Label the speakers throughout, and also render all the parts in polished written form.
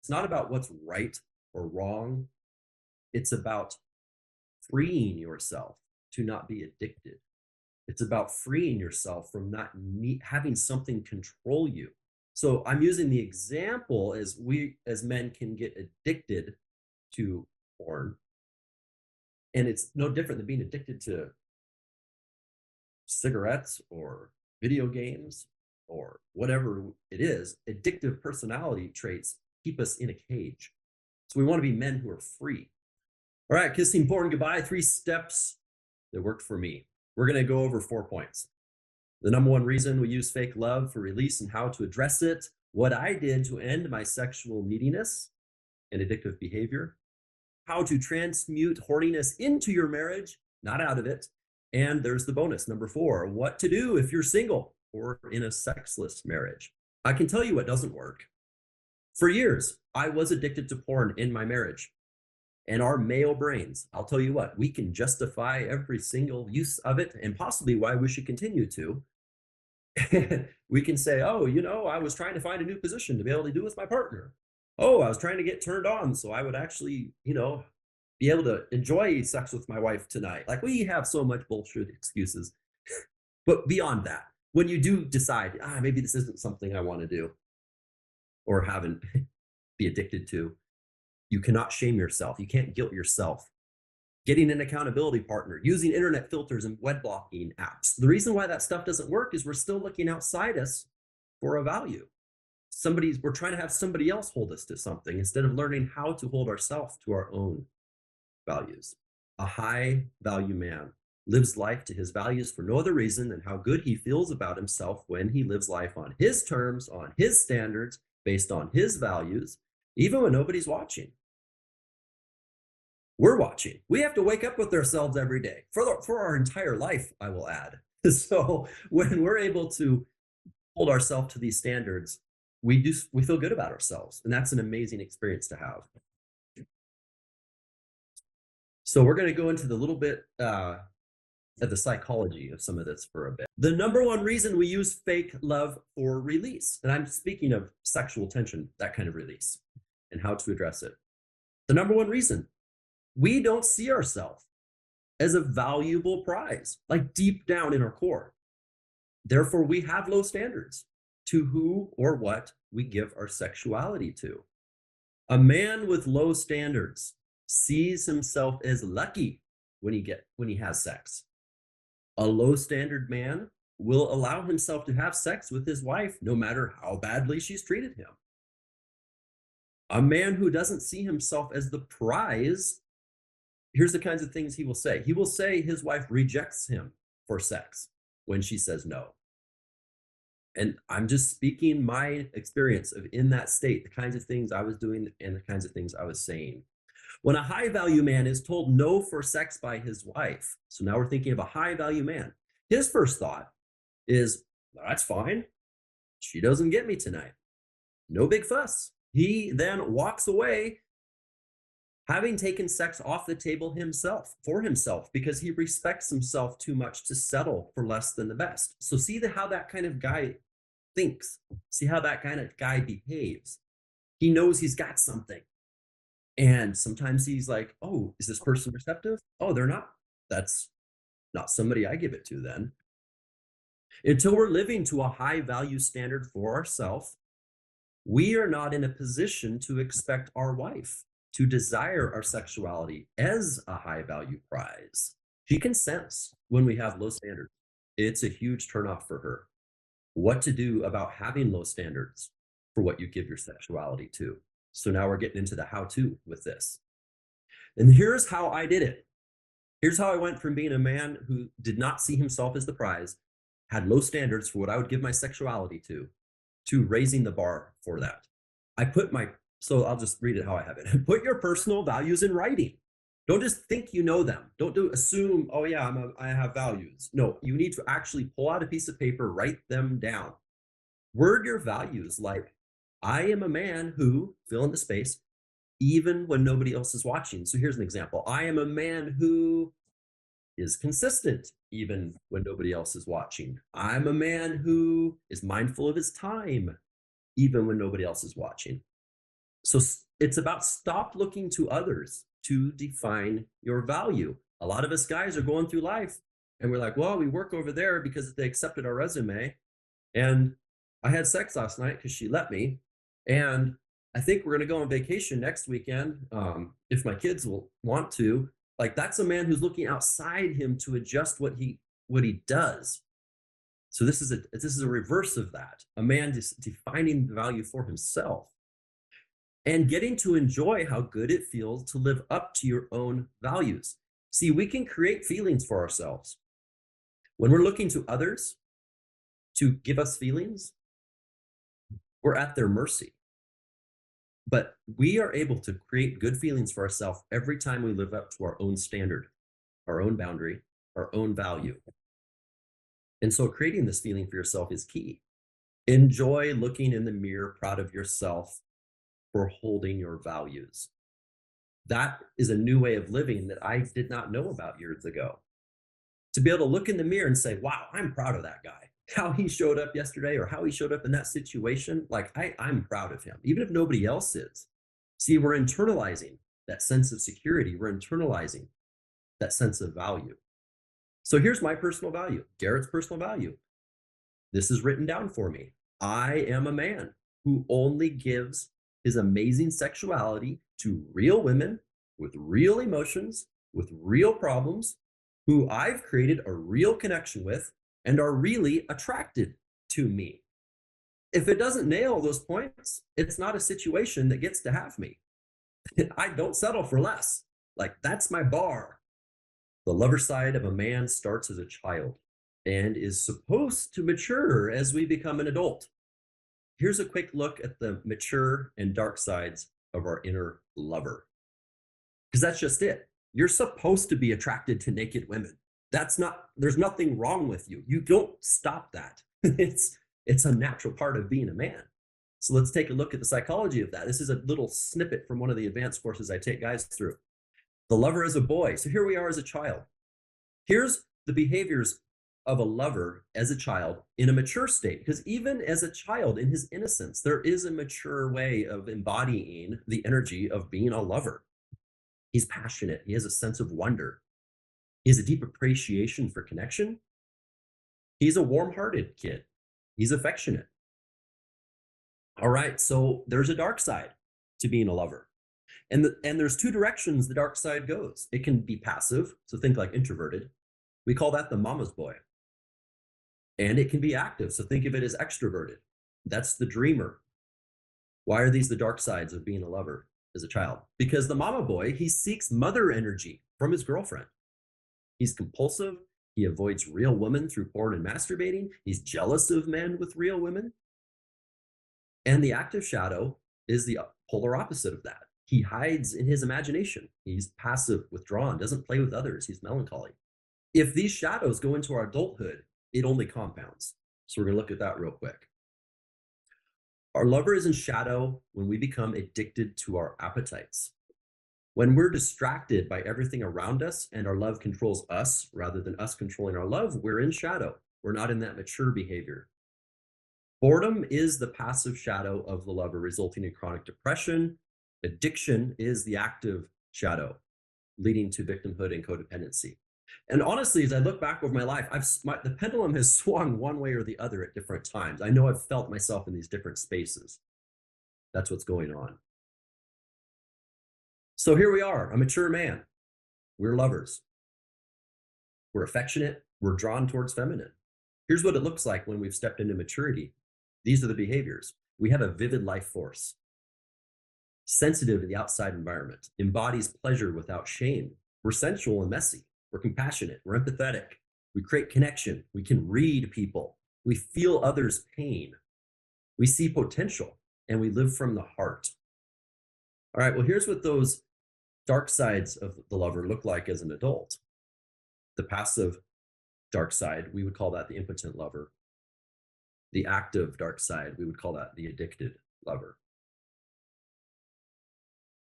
Speaker 1: It's not about what's right or wrong. It's about freeing yourself to not be addicted. It's about freeing yourself from not having something control you. So I'm using the example as we as men can get addicted to porn. And it's no different than being addicted to cigarettes or video games or whatever it is. Addictive personality traits keep us in a cage. So we want to be men who are free. All right, kissing porn goodbye. 3 steps that worked for me. We're going to go over 4 points. The number 1 reason we use fake love for release and how to address it, what I did to end my sexual neediness and addictive behavior, how to transmute horniness into your marriage, not out of it. And there's the bonus, number 4, what to do if you're single or in a sexless marriage. I can tell you what doesn't work. For years, I was addicted to porn in my marriage. And our male brains, I'll tell you what, we can justify every single use of it and possibly why we should continue to. We can say, oh, you know, I was trying to find a new position to be able to do with my partner. Oh, I was trying to get turned on so I would actually, you know, be able to enjoy sex with my wife tonight. Like, we have so much bullshit excuses. But beyond that, when you do decide, maybe this isn't something I want to do or haven't be addicted to, you cannot shame yourself. You can't guilt yourself. Getting an accountability partner, using internet filters and web blocking apps. The reason why that stuff doesn't work is we're still looking outside us for a value. We're trying to have somebody else hold us to something instead of learning how to hold ourselves to our own values. A high value man lives life to his values for no other reason than how good he feels about himself when he lives life on his terms, on his standards, based on his values, even when nobody's watching. We're watching. We have to wake up with ourselves every day for our entire life, I will add. So when we're able to hold ourselves to these standards, we feel good about ourselves. And that's an amazing experience to have. So we're going to go into the little bit of the psychology of some of this for a bit. The number 1 reason we use fake love for release, and I'm speaking of sexual tension, that kind of release, and how to address it. The number 1 reason, we don't see ourselves as a valuable prize, like deep down in our core. Therefore, we have low standards to who or what we give our sexuality to. A man with low standards sees himself as lucky when he has sex. A low standard man will allow himself to have sex with his wife no matter how badly she's treated him. A man who doesn't see himself as the prize, here's the kinds of things he will say. He will say his wife rejects him for sex when she says no. And I'm just speaking my experience of in that state, the kinds of things I was doing and the kinds of things I was saying. When a high value man is told no for sex by his wife, so now we're thinking of a high value man, his first thought is, that's fine. She doesn't get me tonight. No big fuss. He then walks away having taken sex off the table for himself, because he respects himself too much to settle for less than the best. So see how that kind of guy thinks. See how that kind of guy behaves. He knows he's got something. And sometimes he's like, oh, is this person receptive? Oh, they're not. That's not somebody I give it to then. Until we're living to a high value standard for ourselves, we are not in a position to expect our wife to desire our sexuality as a high value prize. She can sense when we have low standards. It's a huge turnoff for her. What to do about having low standards for what you give your sexuality to. So now we're getting into the how-to with this. And here's how I did it. Here's how I went from being a man who did not see himself as the prize, had low standards for what I would give my sexuality to raising the bar for that. So I'll just read it how I have it. Put your personal values in writing. Don't just think you know them. Don't assume, oh yeah, I have values. No, you need to actually pull out a piece of paper, write them down. Word your values like, I am a man who, fill in the space, even when nobody else is watching. So here's an example. I am a man who is consistent, even when nobody else is watching. I'm a man who is mindful of his time, even when nobody else is watching. So it's about stop looking to others to define your value. A lot of us guys are going through life and we're like, well, we work over there because they accepted our resume. And I had sex last night because she let me. And I think we're going to go on vacation next weekend if my kids will want to. Like, that's a man who's looking outside him to adjust what he does. So this is a reverse of that. A man just defining the value for himself and getting to enjoy how good it feels to live up to your own values. See, we can create feelings for ourselves. When we're looking to others to give us feelings, we're at their mercy. But we are able to create good feelings for ourselves every time we live up to our own standard, our own boundary, our own value. And so creating this feeling for yourself is key. Enjoy looking in the mirror, proud of yourself for holding your values. That is a new way of living that I did not know about years ago. To be able to look in the mirror and say, wow, I'm proud of that guy. How he showed up yesterday or how he showed up in that situation, like I'm proud of him, even if nobody else is. See, we're internalizing that sense of security. We're internalizing that sense of value. So here's my personal value, Garrett's personal value. This is written down for me. I am a man who only gives his amazing sexuality to real women with real emotions, with real problems, who I've created a real connection with and are really attracted to me. If it doesn't nail those points, it's not a situation that gets to have me. I don't settle for less. Like, that's my bar. The lover side of a man starts as a child and is supposed to mature as we become an adult. Here's a quick look at the mature and dark sides of our inner lover. Because that's just it. You're supposed to be attracted to naked women. There's nothing wrong with you. You don't stop that. It's a natural part of being a man. So let's take a look at the psychology of that. This is a little snippet from one of the advanced courses I take guys through. The lover is a boy. So here we are as a child. Here's the behaviors of a lover as a child in a mature state, because even as a child in his innocence, there is a mature way of embodying the energy of being a lover. He's passionate. He has a sense of wonder. He has a deep appreciation for connection. He's a warm-hearted kid. He's affectionate. All right, so there's a dark side to being a lover. And there's two directions the dark side goes. It can be passive, so think like introverted. We call that the mama's boy. And it can be active, so think of it as extroverted. That's the dreamer. Why are these the dark sides of being a lover as a child? Because the mama boy, he seeks mother energy from his girlfriend. He's compulsive. He avoids real women through porn and masturbating. He's jealous of men with real women. And the active shadow is the polar opposite of that. He hides in his imagination. He's passive, withdrawn, doesn't play with others. He's melancholy. If these shadows go into our adulthood, it only compounds. So we're going to look at that real quick. Our lover is in shadow when we become addicted to our appetites. When we're distracted by everything around us and our love controls us rather than us controlling our love, we're in shadow. We're not in that mature behavior. Boredom is the passive shadow of the lover, resulting in chronic depression. Addiction is the active shadow, leading to victimhood and codependency. And honestly, as I look back over my life, the pendulum has swung one way or the other at different times. I know I've felt myself in these different spaces. That's what's going on. So here we are, a mature man. We're lovers. We're affectionate. We're drawn towards feminine. Here's what it looks like when we've stepped into maturity. These are the behaviors. We have a vivid life force. Sensitive to the outside environment. Embodies pleasure without shame. We're sensual and messy. We're compassionate. We're empathetic. We create connection. We can read people. We feel others' pain. We see potential, and we live from the heart. All right, well, here's what those dark sides of the lover look like as an adult. The passive dark side, we would call that the impotent lover. The active dark side, we would call that the addicted lover.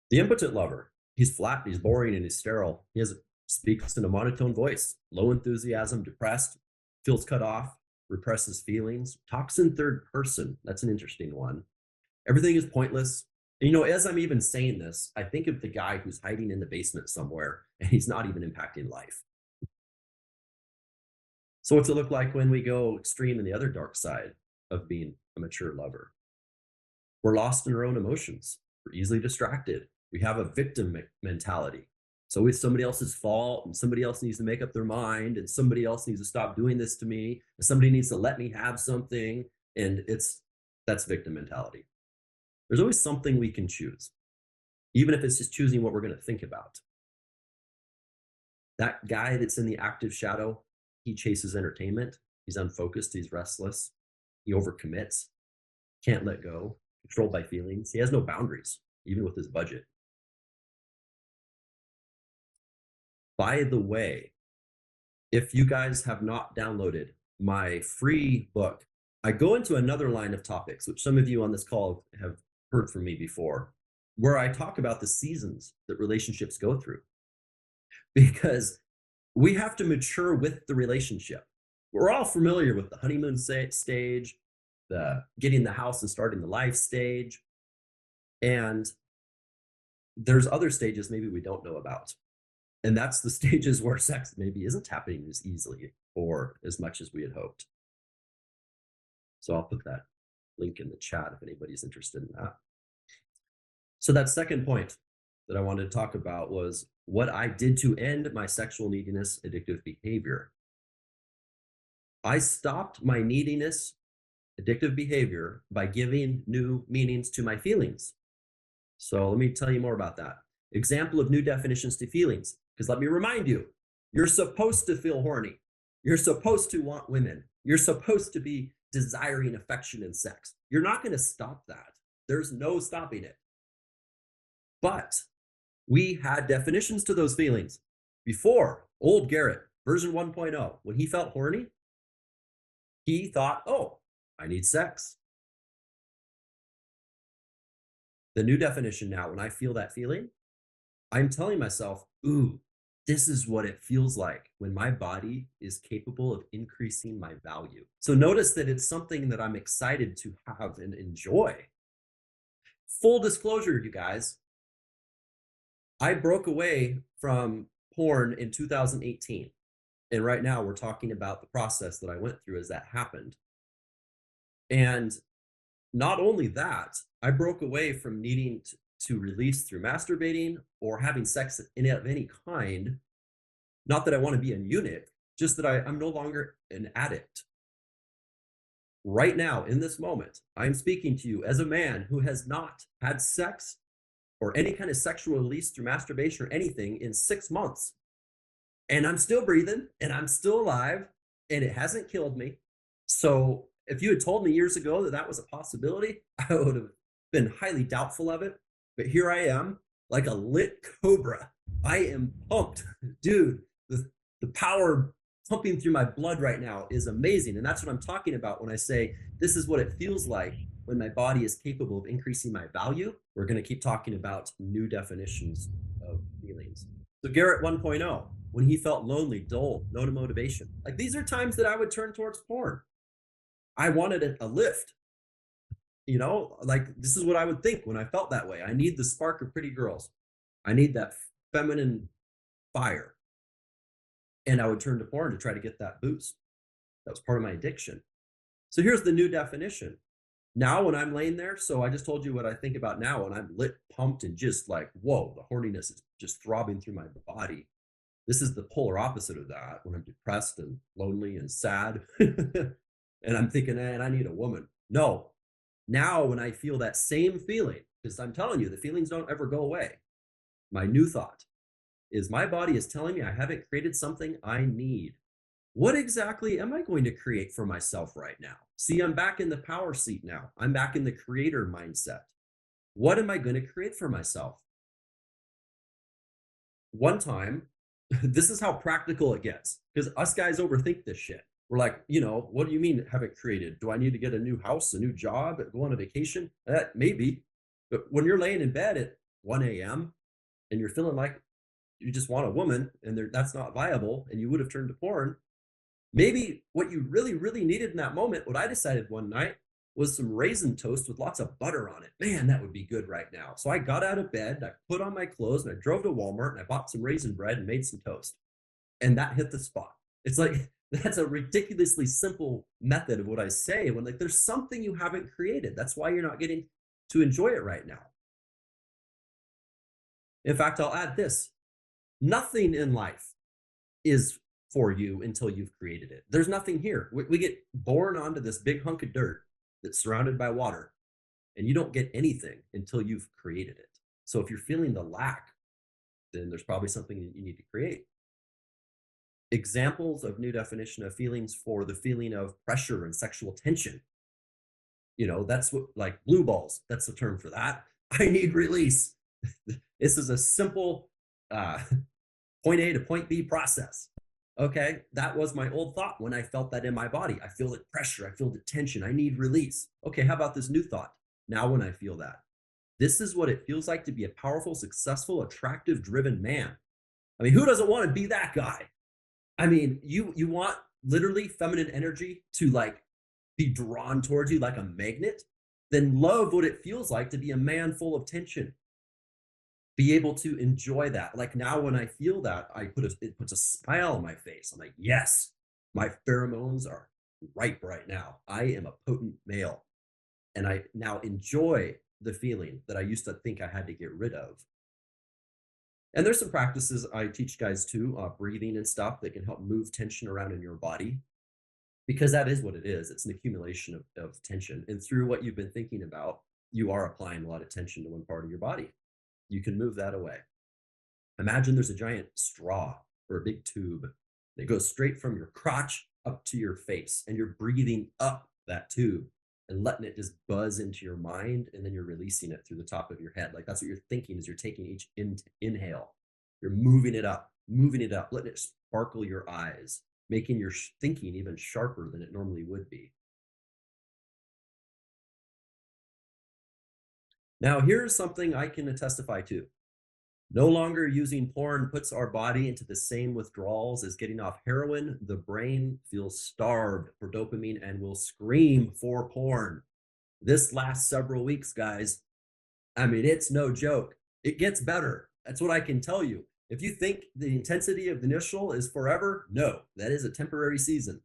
Speaker 1: The impotent lover, he's flat, he's boring, and he's sterile. He speaks in a monotone voice, low enthusiasm, depressed, feels cut off, represses feelings, talks in third person. That's an interesting one. Everything is pointless. You know, as I'm even saying this, I think of the guy who's hiding in the basement somewhere and he's not even impacting life. So what's it look like when we go extreme in the other dark side of being a mature lover? We're lost in our own emotions. We're easily distracted. We have a victim mentality. So it's somebody else's fault and somebody else needs to make up their mind and somebody else needs to stop doing this to me and somebody needs to let me have something. And that's victim mentality. There's always something we can choose, even if it's just choosing what we're going to think about. That guy that's in the active shadow, he chases entertainment. He's unfocused. He's restless. He overcommits, can't let go, controlled by feelings. He has no boundaries, even with his budget. By the way, if you guys have not downloaded my free book, I go into another line of topics, which some of you on this call have heard from me before, where I talk about the seasons that relationships go through. Because we have to mature with the relationship. We're all familiar with the honeymoon stage, the getting the house and starting the life stage. And there's other stages maybe we don't know about. And that's the stages where sex maybe isn't happening as easily or as much as we had hoped. So I'll put that link in the chat if anybody's interested in that. So that second point that I wanted to talk about was what I did to end my sexual neediness addictive behavior. I stopped my neediness addictive behavior by giving new meanings to my feelings. So let me tell you more about that. Example of new definitions to feelings, because let me remind you, you're supposed to feel horny. You're supposed to want women. You're supposed to be desiring affection and sex. You're not going to stop that. There's no stopping it. But we had definitions to those feelings. Before, old Garrett, version 1.0, when he felt horny, he thought, oh, I need sex. The new definition now, when I feel that feeling, I'm telling myself, ooh, this is what it feels like when my body is capable of increasing my value. So notice that it's something that I'm excited to have and enjoy. Full disclosure, you guys, I broke away from porn in 2018. And right now we're talking about the process that I went through as that happened. And not only that, I broke away from needing to release through masturbating or having sex of any kind. Not that I want to be a eunuch, just that I'm no longer an addict. Right now, in this moment, I'm speaking to you as a man who has not had sex or any kind of sexual release through masturbation or anything in 6 months. And I'm still breathing and I'm still alive and it hasn't killed me. So if you had told me years ago that that was a possibility, I would have been highly doubtful of it. But here I am, like a lit cobra. I am pumped. Dude, the power pumping through my blood right now is amazing. And that's what I'm talking about when I say this is what it feels like when my body is capable of increasing my value. We're going to keep talking about new definitions of feelings. So Garrett 1.0, when he felt lonely, dull, no motivation. Like these are times that I would turn towards porn. I wanted a lift. You know, like this is what I would think when I felt that way. I need the spark of pretty girls. I need that feminine fire. And I would turn to porn to try to get that boost. That was part of my addiction. So here's the new definition. Now when I'm laying there, so I just told you what I think about now, and I'm lit, pumped, and just like, whoa, the horniness is just throbbing through my body. This is the polar opposite of that when I'm depressed and lonely and sad. And I'm thinking, man, I need a woman. No. Now when I feel that same feeling, because I'm telling you, the feelings don't ever go away. My new thought is my body is telling me I haven't created something I need. What exactly am I going to create for myself right now? See, I'm back in the power seat now. I'm back in the creator mindset. What am I going to create for myself? One time, this is how practical it gets, because us guys overthink this shit. We're like, you know, what do you mean haven't created? Do I need to get a new house, a new job, go on a vacation? Maybe. But when you're laying in bed at 1 a.m. and you're feeling like you just want a woman and that's not viable and you would have turned to porn, maybe what you really, really needed in that moment, what I decided one night was some raisin toast with lots of butter on it. Man, that would be good right now. So I got out of bed, I put on my clothes, and I drove to Walmart and I bought some raisin bread and made some toast. And that hit the spot. It's like that's a ridiculously simple method of what I say when like there's something you haven't created. That's why you're not getting to enjoy it right now. In fact, I'll add this. Nothing in life is for you until you've created it. There's nothing here. We get born onto this big hunk of dirt that's surrounded by water, and you don't get anything until you've created it. So if you're feeling the lack, then there's probably something that you need to create. Examples of new definition of feelings for the feeling of pressure and sexual tension. You know, that's what like blue balls, that's the term for that. I need release. This is a simple uh, point A to point B process. Okay, that was my old thought when I felt that in my body. I feel the pressure, I feel the tension, I need release. Okay, how about this new thought? Now, when I feel that, this is what it feels like to be a powerful, successful, attractive, driven man. I mean, who doesn't want to be that guy? I mean, you want literally feminine energy to like be drawn towards you like a magnet, then love what it feels like to be a man full of tension. Be able to enjoy that. Like now, when I feel that, it puts a smile on my face. I'm like, yes, my pheromones are ripe right now. I am a potent male, and I now enjoy the feeling that I used to think I had to get rid of. And there's some practices I teach guys too, breathing and stuff that can help move tension around in your body, because that is what it is. It's an accumulation of tension. And through what you've been thinking about, you are applying a lot of tension to one part of your body. You can move that away. Imagine there's a giant straw or a big tube that goes straight from your crotch up to your face, and you're breathing up that tube and letting it just buzz into your mind, and then you're releasing it through the top of your head. Like that's what you're thinking as you're taking each inhale. You're moving it up, letting it sparkle your eyes, making your thinking even sharper than it normally would be. Now, here's something I can testify to. No longer using porn puts our body into the same withdrawals as getting off heroin. The brain feels starved for dopamine and will scream for porn. This lasts several weeks, guys. I mean, it's no joke. It gets better. That's what I can tell you. If you think the intensity of the initial is forever, no, that is a temporary season.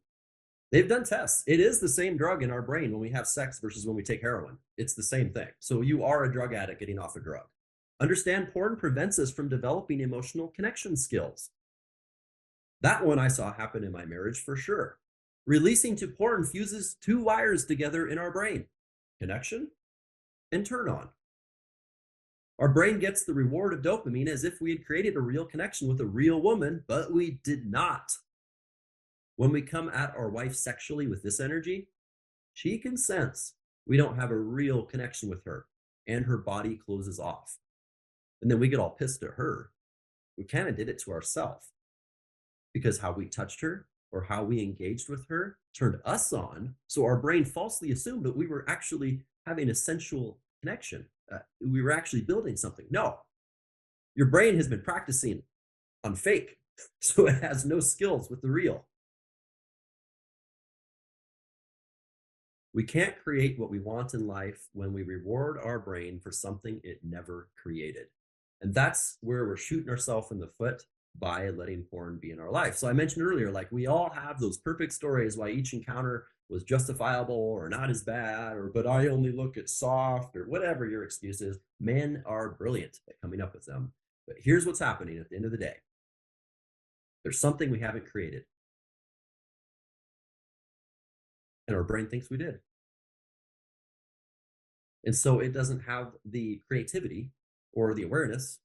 Speaker 1: They've done tests. It is the same drug in our brain when we have sex versus when we take heroin. It's the same thing. So you are a drug addict getting off a drug. Understand, porn prevents us from developing emotional connection skills. That one I saw happen in my marriage for sure. Releasing to porn fuses two wires together in our brain: connection and turn on. Our brain gets the reward of dopamine as if we had created a real connection with a real woman, but we did not. When we come at our wife sexually with this energy, she can sense we don't have a real connection with her, and her body closes off. And then we get all pissed at her. We kind of did it to ourselves, because how we touched her or how we engaged with her turned us on. So our brain falsely assumed that we were actually having a sensual connection. We were actually building something. No, your brain has been practicing on fake, so it has no skills with the real. We can't create what we want in life when we reward our brain for something it never created. And that's where we're shooting ourselves in the foot by letting porn be in our life. So I mentioned earlier, like we all have those perfect stories why each encounter was justifiable or not as bad, or but I only look at soft, or whatever your excuse is. Men are brilliant at coming up with them. But here's what's happening at the end of the day. There's something we haven't created, and our brain thinks we did. And so it doesn't have the creativity or the awareness,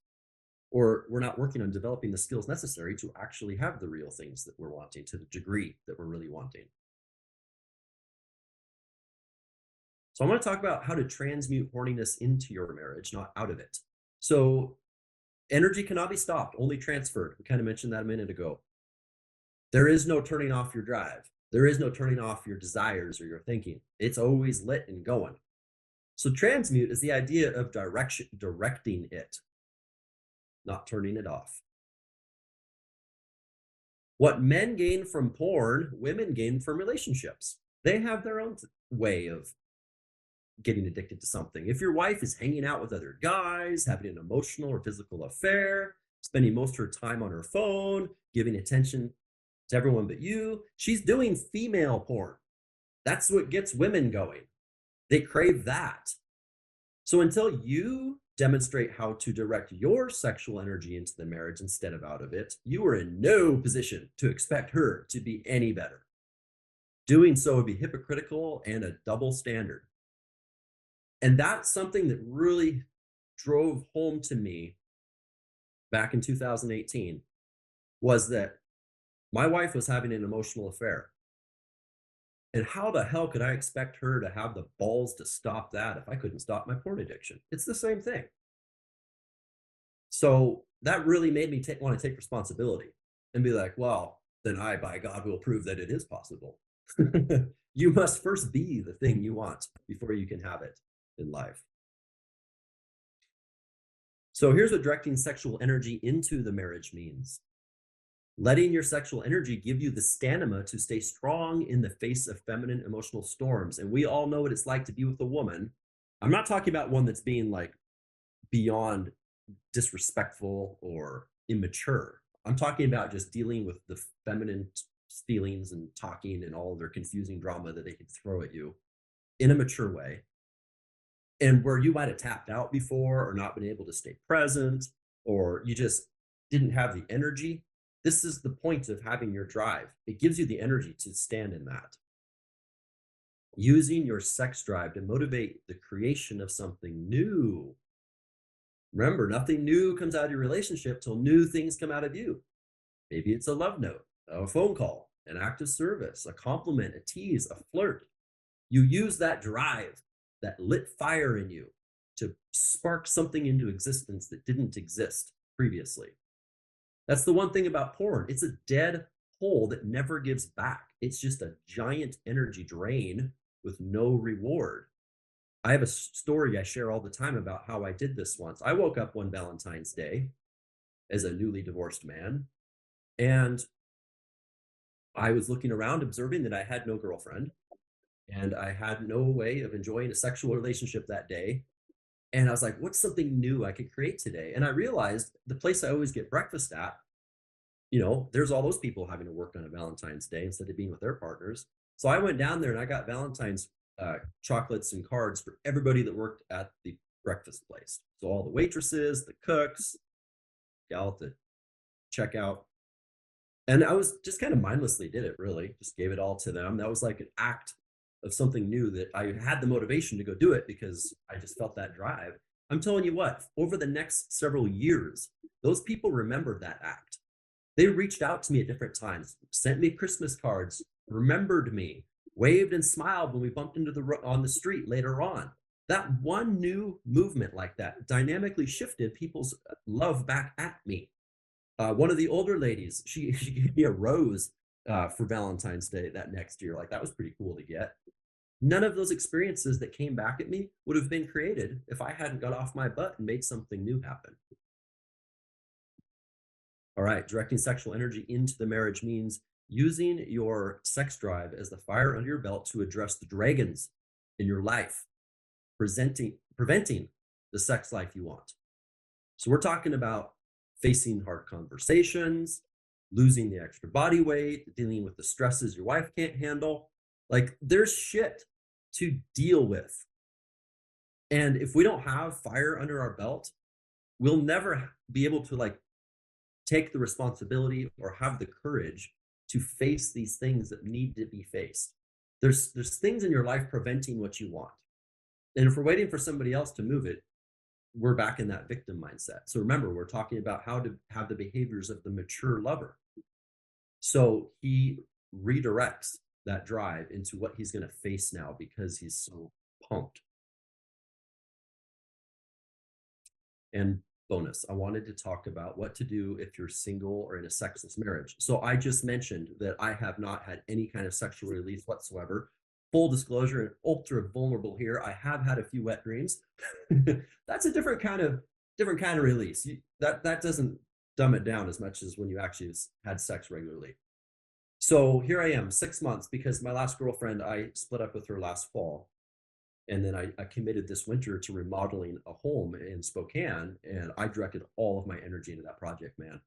Speaker 1: or we're not working on developing the skills necessary to actually have the real things that we're wanting to the degree that we're really wanting. So I want to talk about how to transmute horniness into your marriage, not out of it. So energy cannot be stopped, only transferred. We kind of mentioned that a minute ago. There is no turning off your drive. There is no turning off your desires or your thinking. It's always lit and going. So transmute is the idea of directing it, not turning it off. What men gain from porn, women gain from relationships. They have their own way of getting addicted to something. If your wife is hanging out with other guys, having an emotional or physical affair, spending most of her time on her phone, giving attention to everyone but you, she's doing female porn. That's what gets women going. They crave that. So until you demonstrate how to direct your sexual energy into the marriage instead of out of it, you are in no position to expect her to be any better. Doing so would be hypocritical and a double standard. And that's something that really drove home to me back in 2018, was that my wife was having an emotional affair. And how the hell could I expect her to have the balls to stop that if I couldn't stop my porn addiction? It's the same thing. So that really made me want to take responsibility and be like, well, then I, by God, will prove that it is possible. You must first be the thing you want before you can have it in life. So here's what directing sexual energy into the marriage means. Letting your sexual energy give you the stamina to stay strong in the face of feminine emotional storms. And we all know what it's like to be with a woman. I'm not talking about one that's being like beyond disrespectful or immature. I'm talking about just dealing with the feminine feelings and talking and all of their confusing drama that they can throw at you in a mature way. And where you might have tapped out before or not been able to stay present, or you just didn't have the energy. This is the point of having your drive. It gives you the energy to stand in that. Using your sex drive to motivate the creation of something new. Remember, nothing new comes out of your relationship till new things come out of you. Maybe it's a love note, a phone call, an act of service, a compliment, a tease, a flirt. You use that drive, that lit fire in you, to spark something into existence that didn't exist previously. That's the one thing about porn. It's a dead hole that never gives back. It's just a giant energy drain with no reward. I have a story I share all the time about how I did this once. I woke up one Valentine's Day as a newly divorced man, and I was looking around, observing that I had no girlfriend, and I had no way of enjoying a sexual relationship that day. And I was like, what's something new I could create today? And I realized the place I always get breakfast at, there's all those people having to work on a Valentine's Day instead of being with their partners. So I went down there and I got Valentine's chocolates and cards for everybody that worked at the breakfast place. So all the waitresses, the cooks, gal at the checkout. And I was just kind of mindlessly did it, really. Just gave it all to them. That was like an act of something new that I had the motivation to go do it because I just felt that drive. I'm telling you what, over the next several years, those people remembered that act. They reached out to me at different times, sent me Christmas cards, remembered me, waved and smiled when we bumped into on the street later on. That one new movement like that dynamically shifted people's love back at me. One of the older ladies, she gave me a rose for Valentine's Day that next year. Like, that was pretty cool to get. None of those experiences that came back at me would have been created if I hadn't got off my butt and made something new happen. All right, directing sexual energy into the marriage means using your sex drive as the fire under your belt to address the dragons in your life, preventing the sex life you want. So we're talking about facing hard conversations, losing the extra body weight, dealing with the stresses your wife can't handle. Like, there's shit to deal with. And if we don't have fire under our belt, we'll never be able to take the responsibility or have the courage to face these things that need to be faced. There's things in your life preventing what you want. And if we're waiting for somebody else to move it, we're back in that victim mindset. So remember, we're talking about how to have the behaviors of the mature lover. So he redirects that drive into what he's going to face now because he's so pumped. And bonus, I wanted to talk about what to do if you're single or in a sexless marriage. So I just mentioned that I have not had any kind of sexual release whatsoever. Full disclosure, and ultra vulnerable here, I have had a few wet dreams. That's a different kind of release. That doesn't dumb it down as much as when you actually had sex regularly. So here I am, 6 months, because my last girlfriend, I split up with her last fall. And then I committed this winter to remodeling a home in Spokane, and I directed all of my energy into that project, man.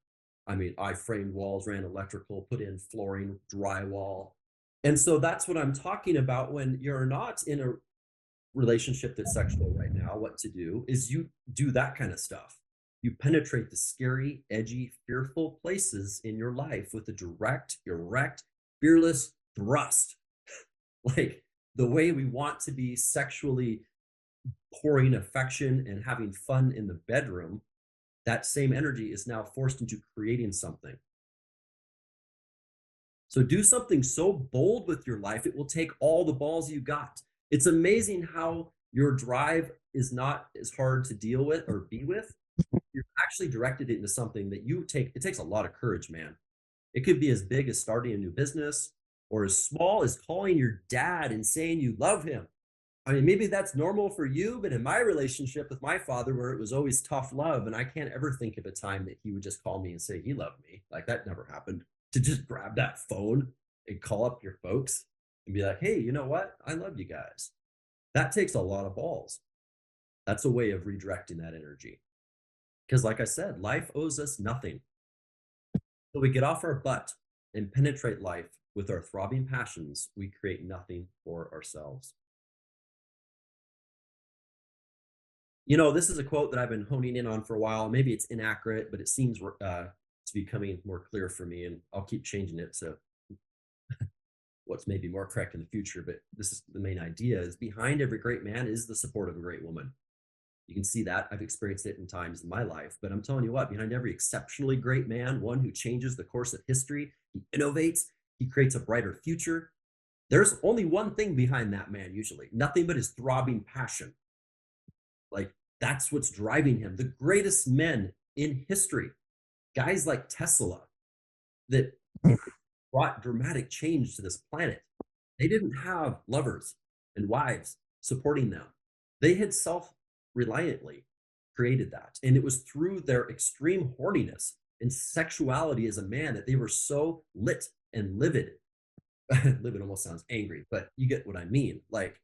Speaker 1: I mean, I framed walls, ran electrical, put in flooring, drywall. And so that's what I'm talking about when you're not in a relationship that's sexual right now. What to do is you do that kind of stuff. You penetrate the scary, edgy, fearful places in your life with a direct, erect, fearless thrust. Like the way we want to be sexually pouring affection and having fun in the bedroom, that same energy is now forced into creating something. So do something so bold with your life, it will take all the balls you got. It's amazing how your drive is not as hard to deal with or be with. You've actually directed it into something that you take. It takes a lot of courage, man. It could be as big as starting a new business or as small as calling your dad and saying you love him. I mean, maybe that's normal for you, but in my relationship with my father, where it was always tough love, and I can't ever think of a time that he would just call me and say he loved me. Like that never happened. To just grab that phone and call up your folks and be like, hey, you know what? I love you guys. That takes a lot of balls. That's a way of redirecting that energy. Because, like I said, life owes us nothing. So we get off our butt and penetrate life with our throbbing passions. We create nothing for ourselves. You know, this is a quote that I've been honing in on for a while. Maybe it's inaccurate, but it seems to be becoming more clear for me, and I'll keep changing it to what's maybe more correct in the future. But this is the main idea: is behind every great man is the support of a great woman. You can see that. I've experienced it in times in my life, but I'm telling you what, behind every exceptionally great man, one who changes the course of history, he innovates, he creates a brighter future. There's only one thing behind that man, usually, nothing but his throbbing passion. Like that's what's driving him. The greatest men in history, guys like Tesla, that brought dramatic change to this planet. They didn't have lovers and wives supporting them. They had self reliantly created that. And it was through their extreme horniness and sexuality as a man that they were so lit and livid. Livid almost sounds angry, but you get what I mean. Like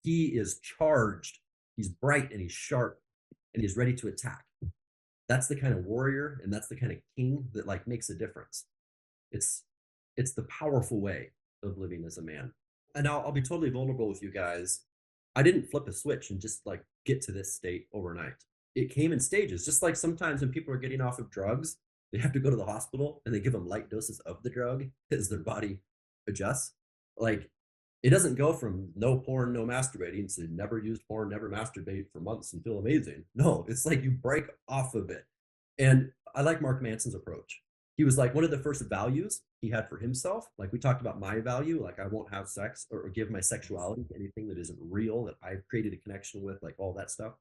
Speaker 1: he is charged, he's bright and he's sharp and he's ready to attack. That's the kind of warrior and that's the kind of king that like makes a difference. It's it's the powerful way of living as a man. And I'll be totally vulnerable with you guys. I didn't flip a switch and just like get to this state overnight. It came in stages, just like sometimes when people are getting off of drugs, they have to go to the hospital and they give them light doses of the drug as their body adjusts. Like it doesn't go from no porn, no masturbating to never use porn, never masturbate for months and feel amazing. No, it's like you break off of it. And I like Mark Manson's approach. He was like one of the first values he had for himself. Like we talked about my value, like I won't have sex or give my sexuality to anything that isn't real, that I've created a connection with, like all that stuff.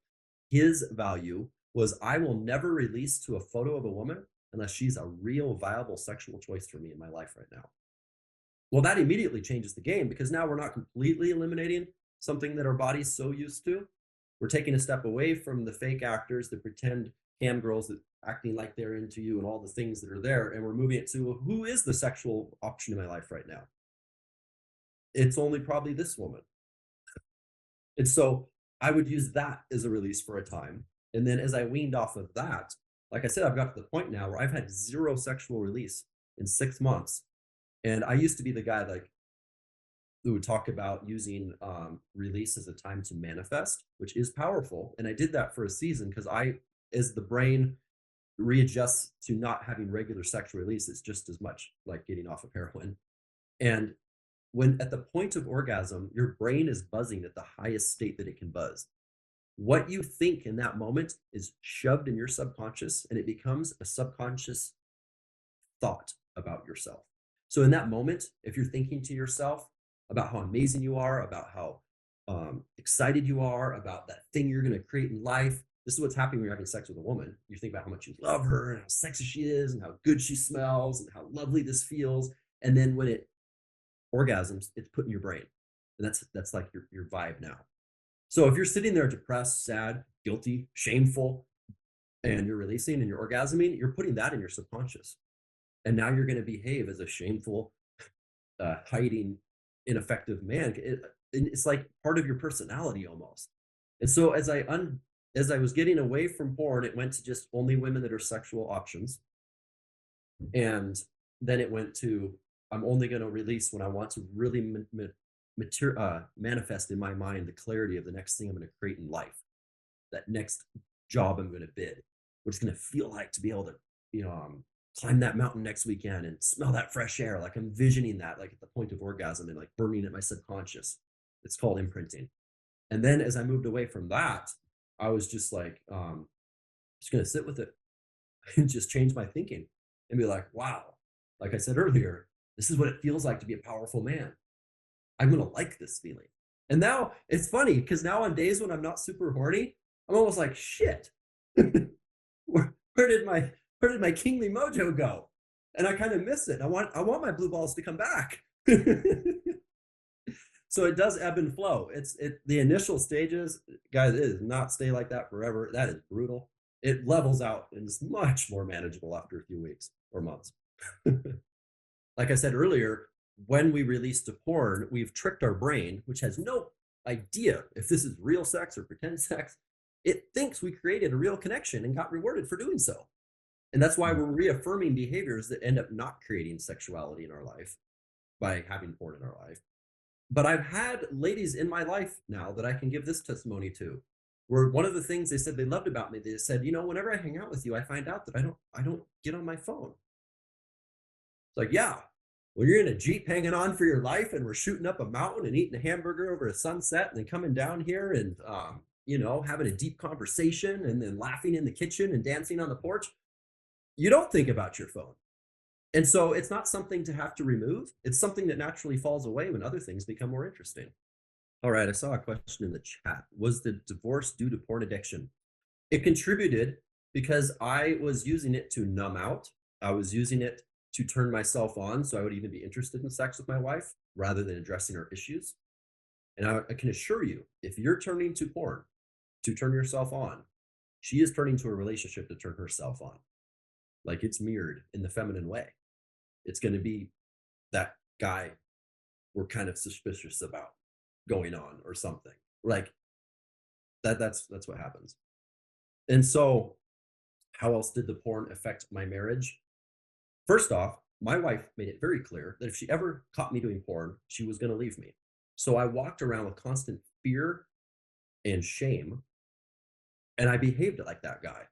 Speaker 1: His value was I will never release to a photo of a woman unless she's a real viable sexual choice for me in my life right now. Well, that immediately changes the game because now we're not completely eliminating something that our body's so used to. We're taking a step away from the fake actors, the pretend cam girls that acting like they're into you and all the things that are there, and we're moving it to who is the sexual option in my life right now. It's only probably this woman. And so I would use that as a release for a time. And then as I weaned off of that, like I said, I've got to the point now where I've had zero sexual release in 6 months. And I used to be the guy like who would talk about using release as a time to manifest, which is powerful. And I did that for a season because as the brain readjusts to not having regular sexual release, it's just as much like getting off of heroin. And when at the point of orgasm, your brain is buzzing at the highest state that it can buzz. What you think in that moment is shoved in your subconscious and it becomes a subconscious thought about yourself. So in that moment, if you're thinking to yourself about how amazing you are, about how excited you are, about that thing you're going to create in life, this is what's happening when you're having sex with a woman. You think about how much you love her and how sexy she is and how good she smells and how lovely this feels. And then when it orgasms, it's put in your brain. And that's like your vibe now. So if you're sitting there depressed, sad, guilty, shameful, and you're releasing and you're orgasming, you're putting that in your subconscious. And now you're going to behave as a shameful, hiding, ineffective man. and it's like part of your personality almost. And so as I was getting away from porn, it went to just only women that are sexual options. And then it went to I'm only going to release when I want to really manifest in my mind the clarity of the next thing I'm going to create in life, that next job I'm going to bid, what it's going to feel like to be able to, climb that mountain next weekend and smell that fresh air. Like I'm visioning that, like at the point of orgasm and like burning at my subconscious. It's called imprinting. And then as I moved away from that, I was just like, just going to sit with it and just change my thinking and be like, wow, like I said earlier, this is what it feels like to be a powerful man. I'm going to like this feeling. And now it's funny because now on days when I'm not super horny, I'm almost like, shit, where did my kingly mojo go? And I kind of miss it. I want my blue balls to come back. So it does ebb and flow. The initial stages, guys, it does not stay like that forever. That is brutal. It levels out and is much more manageable after a few weeks or months. Like I said earlier, when we release to porn, we've tricked our brain, which has no idea if this is real sex or pretend sex. It thinks we created a real connection and got rewarded for doing so. And that's why we're reaffirming behaviors that end up not creating sexuality in our life by having porn in our life. But I've had ladies in my life now that I can give this testimony to, where one of the things they said they loved about me, they said, whenever I hang out with you, I find out that I don't get on my phone. It's like, yeah, when you're in a Jeep hanging on for your life and we're shooting up a mountain and eating a hamburger over a sunset and then coming down here and, having a deep conversation and then laughing in the kitchen and dancing on the porch, you don't think about your phone. And so it's not something to have to remove. It's something that naturally falls away when other things become more interesting. All right, I saw a question in the chat. Was the divorce due to porn addiction? It contributed because I was using it to numb out. I was using it to turn myself on so I would even be interested in sex with my wife rather than addressing her issues. And I can assure you, if you're turning to porn to turn yourself on, she is turning to a relationship to turn herself on. Like it's mirrored in the feminine way. It's going to be that guy we're kind of suspicious about going on or something. Like that's what happens. And so how else did the porn affect my marriage? First off, my wife made it very clear that if she ever caught me doing porn, she was going to leave me. So I walked around with constant fear and shame, and I behaved like that guy.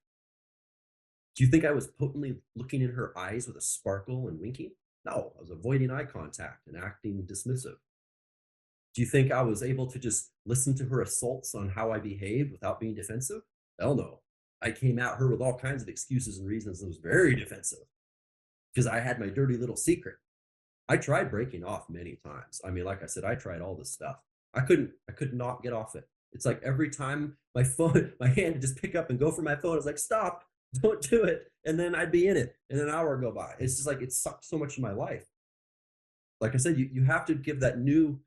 Speaker 1: Do you think I was potently looking in her eyes with a sparkle and winking? No, I was avoiding eye contact and acting dismissive. Do you think I was able to just listen to her assaults on how I behaved without being defensive? Hell no. I came at her with all kinds of excuses and reasons and was very defensive because I had my dirty little secret. I tried breaking off many times. I mean, like I said, I tried all this stuff. I could not get off it. It's like every time my hand would just pick up and go for my phone. It's like, stop, don't do it. And then I'd be in it and an hour would go by. It's just like, it sucked so much of my life. Like I said, you have to give that new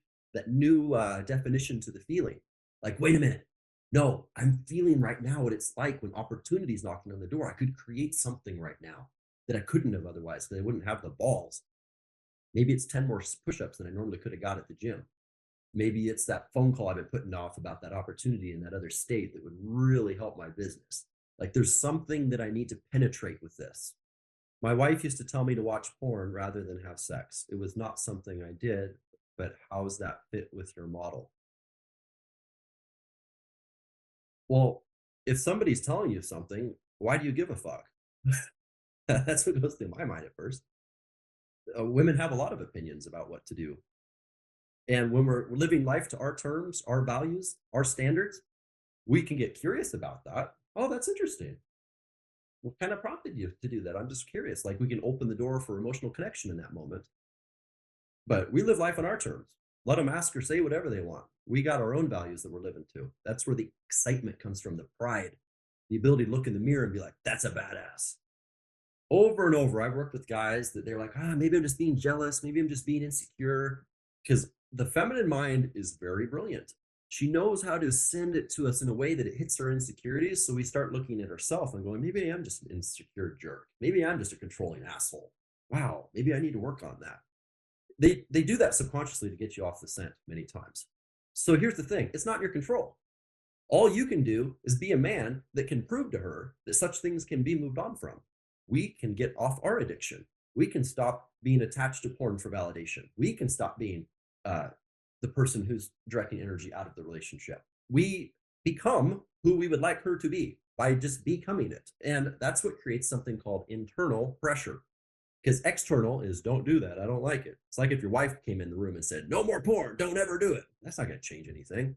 Speaker 1: definition to the feeling. Like, wait a minute. No, I'm feeling right now what it's like when opportunity's knocking on the door. I could create something right now that I couldn't have otherwise because I wouldn't have the balls. Maybe it's 10 more push-ups than I normally could have got at the gym. Maybe it's that phone call I've been putting off about that opportunity in that other state that would really help my business. Like there's something that I need to penetrate with this. My wife used to tell me to watch porn rather than have sex. It was not something I did, but how's that fit with your model? Well, if somebody's telling you something, why do you give a fuck? That's what goes through my mind at first. Women have a lot of opinions about what to do. And when we're living life to our terms, our values, our standards, we can get curious about that. Oh, that's interesting. What kind of prompted you to do that? I'm just curious. Like we can open the door for emotional connection in that moment. But we live life on our terms. Let them ask or say whatever they want. We got our own values that we're living to. That's where the excitement comes from, the pride, the ability to look in the mirror and be like, that's a badass. Over and over, I've worked with guys that they're like, maybe I'm just being jealous. Maybe I'm just being insecure. Because the feminine mind is very brilliant. She knows how to send it to us in a way that it hits our insecurities. So we start looking at ourselves and going, maybe I'm just an insecure jerk. Maybe I'm just a controlling asshole. Wow, maybe I need to work on that. They do that subconsciously to get you off the scent many times. So here's the thing, it's not in your control. All you can do is be a man that can prove to her that such things can be moved on from. We can get off our addiction. We can stop being attached to porn for validation. We can stop being uh, the person who's directing energy out of the relationship. We become who we would like her to be by just becoming it. And that's what creates something called internal pressure. Because external is don't do that. I don't like it. It's like if your wife came in the room and said, no more porn, don't ever do it. That's not going to change anything.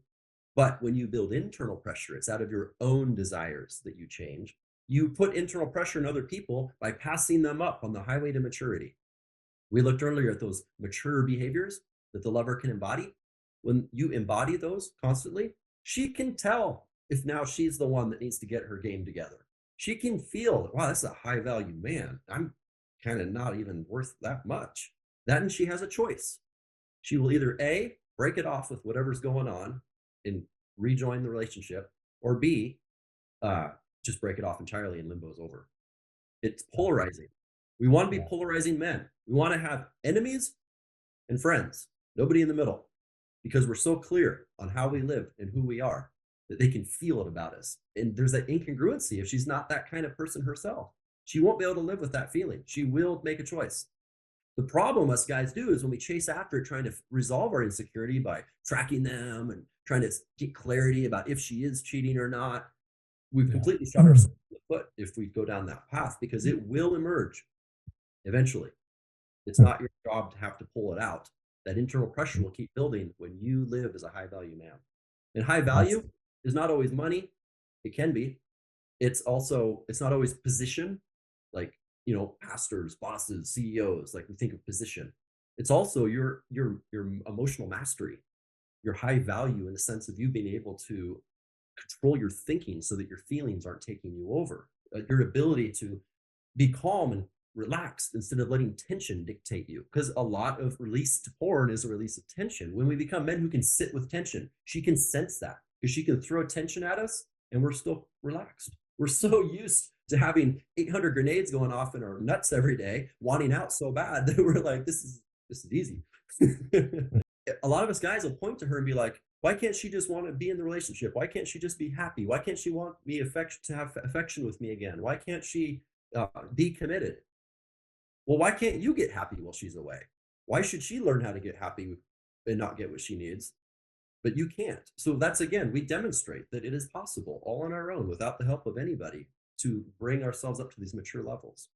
Speaker 1: But when you build internal pressure, it's out of your own desires that you change. You put internal pressure on other people by passing them up on the highway to maturity. We looked earlier at those mature behaviors that the lover can embody. When you embody those constantly, she can tell if now she's the one that needs to get her game together. She can feel, wow, that's a high value man. I'm kind of not even worth that much. Then she has a choice. She will either A, break it off with whatever's going on and rejoin the relationship, or B, just break it off entirely and limbo's over. It's polarizing. We want to be polarizing men. We want to have enemies and friends, nobody in the middle, because we're so clear on how we live and who we are that they can feel it about us. And there's that incongruency. If she's not that kind of person herself, she won't be able to live with that feeling. She will make a choice. The problem us guys do is when we chase after it, trying to resolve our insecurity by tracking them and trying to get clarity about if she is cheating or not, we've completely shot ourselves in the foot if we go down that path, because it will emerge eventually. It's not your job to have to pull it out. That internal pressure will keep building when you live as a high value man. And high value is not always money. It can be. It's not always position, like, pastors, bosses, CEOs, like we think of position. It's also your emotional mastery, your high value in the sense of you being able to control your thinking so that your feelings aren't taking you over. Your ability to be calm and relaxed instead of letting tension dictate you. Because a lot of release to porn is a release of tension. When we become men who can sit with tension, she can sense that because she can throw tension at us and we're still relaxed. We're so used to having 800 grenades going off in our nuts every day, wanting out so bad that we're like, this is easy. A lot of us guys will point to her and be like, why can't she just want to be in the relationship? Why can't she just be happy? Why can't she want me to have affection with me again? Why can't she be committed? Well, why can't you get happy while she's away? Why should she learn how to get happy and not get what she needs? But you can't. So that's, again, we demonstrate that it is possible all on our own without the help of anybody to bring ourselves up to these mature levels.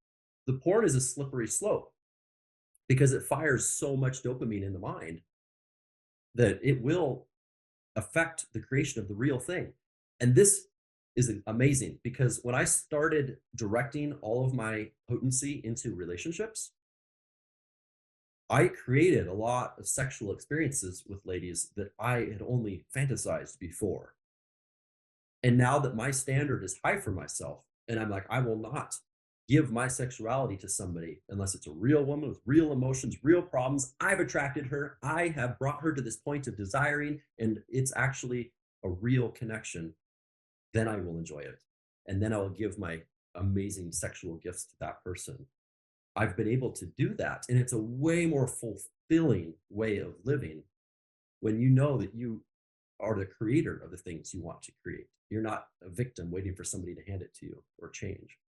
Speaker 1: The porn is a slippery slope because it fires so much dopamine in the mind that it will affect the creation of the real thing. And this is amazing because when I started directing all of my potency into relationships, I created a lot of sexual experiences with ladies that I had only fantasized before. And now that my standard is high for myself, and I'm like, I will not give my sexuality to somebody unless it's a real woman with real emotions, real problems. I've attracted her. I have brought her to this point of desiring, and it's actually a real connection. Then I will enjoy it. And then I will give my amazing sexual gifts to that person. I've been able to do that. And it's a way more fulfilling way of living when you know that you are the creator of the things you want to create. You're not a victim waiting for somebody to hand it to you or change.